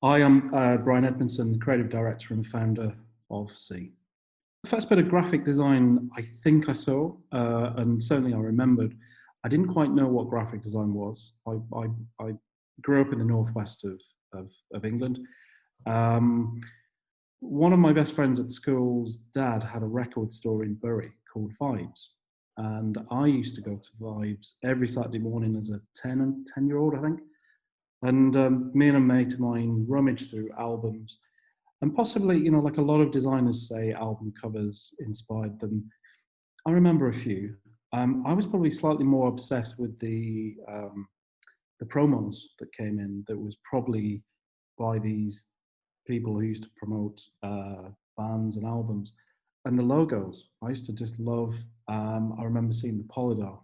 I am Bryan Edmondson, creative director and founder of C. The first bit of graphic design I think I saw, and certainly I remembered, I didn't quite know what graphic design was. I grew up in the northwest of England. Um, One of my best friends at school's dad had a record store in Bury called Vibes. And I used to go to Vibes every Saturday morning as a 10-year-old, I think. And me and a mate of mine rummaged through albums, and possibly, like a lot of designers say, album covers inspired them. I remember a few. I was probably slightly more obsessed with the promos that came in. That was probably by these people who used to promote bands and albums, and the logos. I used to just love. I remember seeing the Polydor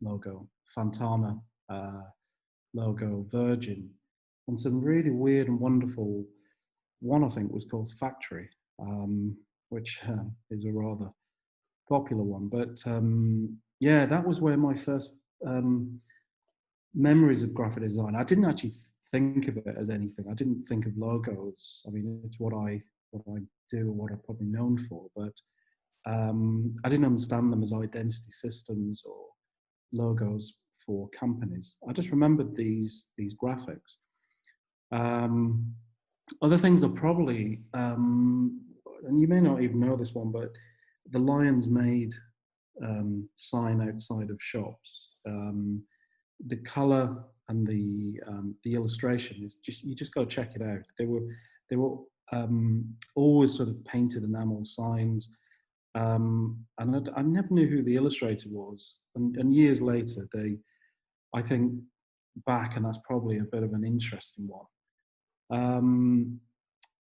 logo, Fantana logo, Virgin, and some really weird and wonderful. One I think was called Factory, which is a rather popular one. But yeah, that was where my first memories of graphic design. I didn't actually think of it as anything. I didn't think of logos. I mean, it's what I do, what I'm probably known for. But I didn't understand them as identity systems or logos for companies. I just remembered these graphics. Other things are probably, and you may not even know this one, but the Lions made sign outside of shops. The color and the illustration is just, you just got to check it out. They were always sort of painted enamel signs. And I never knew who the illustrator was. And years later, I think back, and that's probably a bit of an interesting one.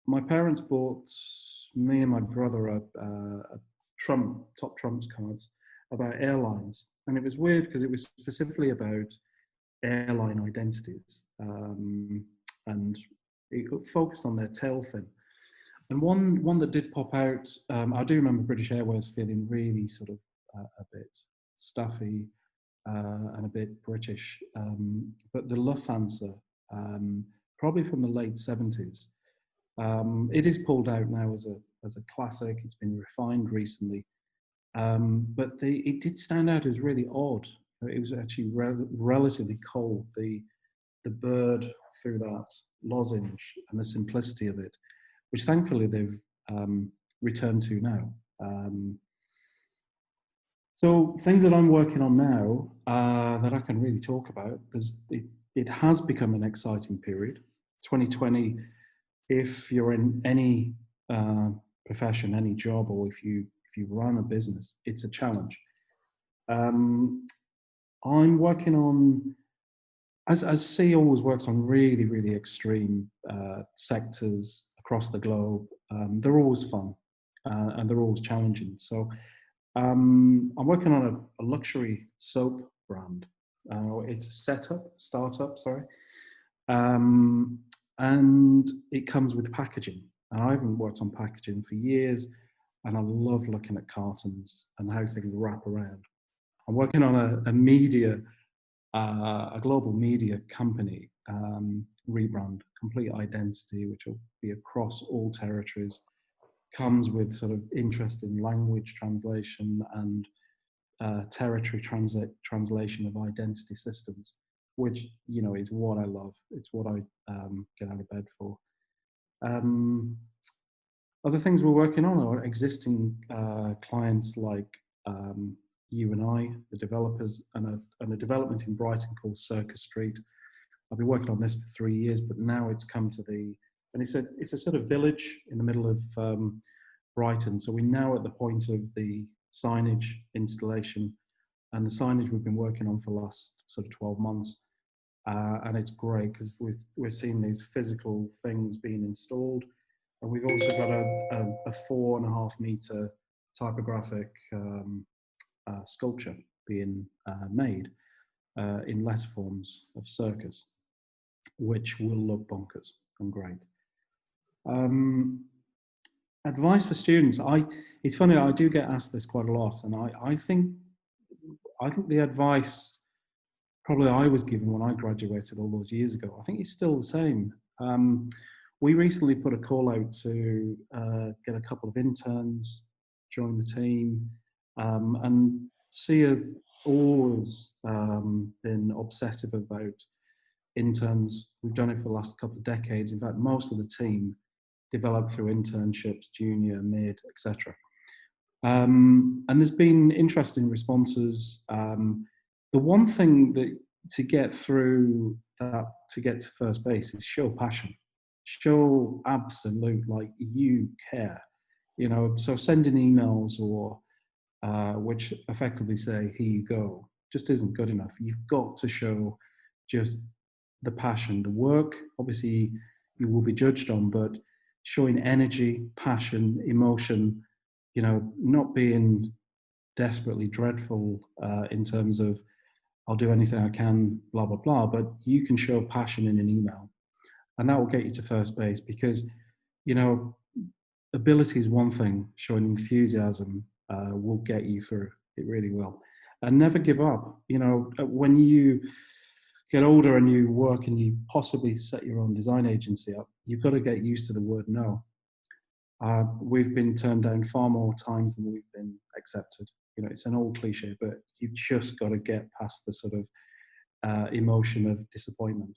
My parents bought me and my brother a top trumps cards about airlines, and it was weird because it was specifically about airline identities, and it focused on their tail fin. And one that did pop out, I do remember British Airways feeling really sort of a bit stuffy and a bit British, but the Lufthansa, probably from the late 70s. It is pulled out now as a classic. It's been refined recently, but it did stand out as really odd. It was actually relatively cold. The bird through that lozenge and the simplicity of it, which thankfully they've returned to now. So things that I'm working on now that I can really talk about, it has become an exciting period. 2020, if you're in any profession, any job, or if you run a business, it's a challenge. I'm working on, as C always works on really, really extreme sectors across the globe. They're always fun and they're always challenging. So I'm working on a luxury soap brand. It's a startup, sorry. And it comes with packaging. And I haven't worked on packaging for years, and I love looking at cartons and how things wrap around. I'm working on a global media company rebrand, complete identity, which will be across all territories, comes with sort of interesting language translation and territory translation of identity systems, which, is what I love. It's what I get out of bed for. Other things we're working on are existing clients like you and I, the developers, and a development in Brighton called Circus Street. I've been working on this for 3 years, but now it's come to and it's a sort of village in the middle of Brighton. So we're now at the point of the signage installation, and the signage we've been working on for the last sort of 12 months. And it's great because we're seeing these physical things being installed. And we've also got a 4.5 meter typographic sculpture being made in letter forms of circus, which will look bonkers and great. Advice for students. It's funny, I do get asked this quite a lot, and I think the advice probably I was given when I graduated all those years ago, I think it's still the same. We recently put a call out to get a couple of interns join the team, and C have always been obsessive about interns. We've done it for the last couple of decades. In fact, most of the team developed through internships, junior, mid, etc. And there's been interesting responses. The one thing that to get through that, to get to first base, is show passion, show absolute, like, you care, you know. So sending emails or which effectively say here you go just isn't good enough. You've got to show just the passion. The work, obviously, you will be judged on, but showing energy, passion, emotion, you know, not being desperately dreadful in terms of I'll do anything I can, blah, blah, blah, but you can show passion in an email, and that will get you to first base. Because, you know, ability is one thing, showing enthusiasm will get you through. It really will. And never give up. You know, when you get older and you work and you possibly set your own design agency up, you've got to get used to the word no. We've been turned down far more times than we've been accepted. You know, it's an old cliche, but you've just got to get past the sort of emotion of disappointment.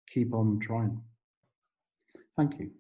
Keep on trying. Thank you.